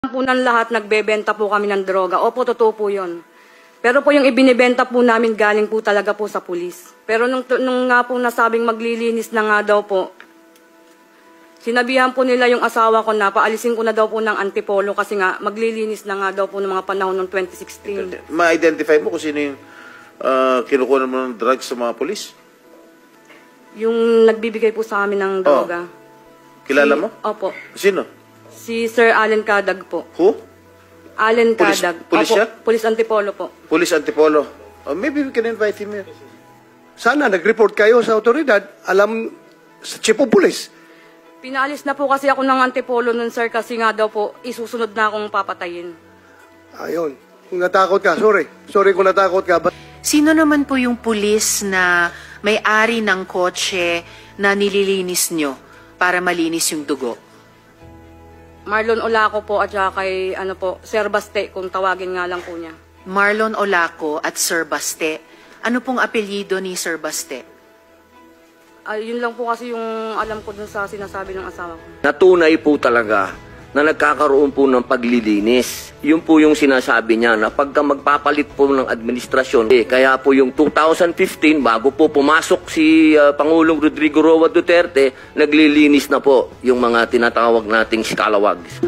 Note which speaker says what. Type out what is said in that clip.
Speaker 1: Po ng lahat, nagbebenta po kami ng droga. Opo, totoo po yun. Pero po yung ibinibenta po namin galing po talaga po sa pulis. Pero nung nga po nasabing maglilinis na nga daw po, sinabihan po nila yung asawa ko na paalisin ko na daw po ng Antipolo kasi nga maglilinis na nga daw po ng mga panahon ng 2016.
Speaker 2: Ma-identify mo kung sino yung kinukuha mo ng drugs sa mga polis?
Speaker 1: Yung nagbibigay po sa amin ng droga.
Speaker 2: Kilala mo?
Speaker 1: Opo.
Speaker 2: Sino?
Speaker 1: Si Sir Allen Cadag po.
Speaker 2: Who?
Speaker 1: Allen Cadag.
Speaker 2: Pulis
Speaker 1: Opo,
Speaker 2: siya?
Speaker 1: Pulis Antipolo po.
Speaker 2: Police Antipolo. Maybe we can invite him here.
Speaker 3: Sana nag-report kayo sa otoridad, alam sa chief of police.
Speaker 1: Pinaalis na po kasi ako ng Antipolo nun, sir, kasi nga daw po isusunod na akong papatayin.
Speaker 3: Ayun. Kung natakot ka, sorry. Sorry kung natakot ka.
Speaker 4: Sino naman po yung pulis na may-ari ng kotse na nililinis nyo para malinis yung dugo?
Speaker 1: Marlon Olaco po at saka kay Sir Baste, kung tawagin nga lang po niya.
Speaker 4: Marlon Olaco at Sir Baste. Ano pong apelyido ni Sir Baste?
Speaker 1: Yun lang po kasi yung alam ko dun sa sinasabi ng asawa ko.
Speaker 5: Natunay po talaga na nagkakaroon po ng paglilinis. Yun po yung sinasabi niya na pagka magpapalit po ng administrasyon. Kaya po yung 2015, bago po pumasok si Pangulong Rodrigo Roa Duterte, naglilinis na po yung mga tinatawag nating scalawags.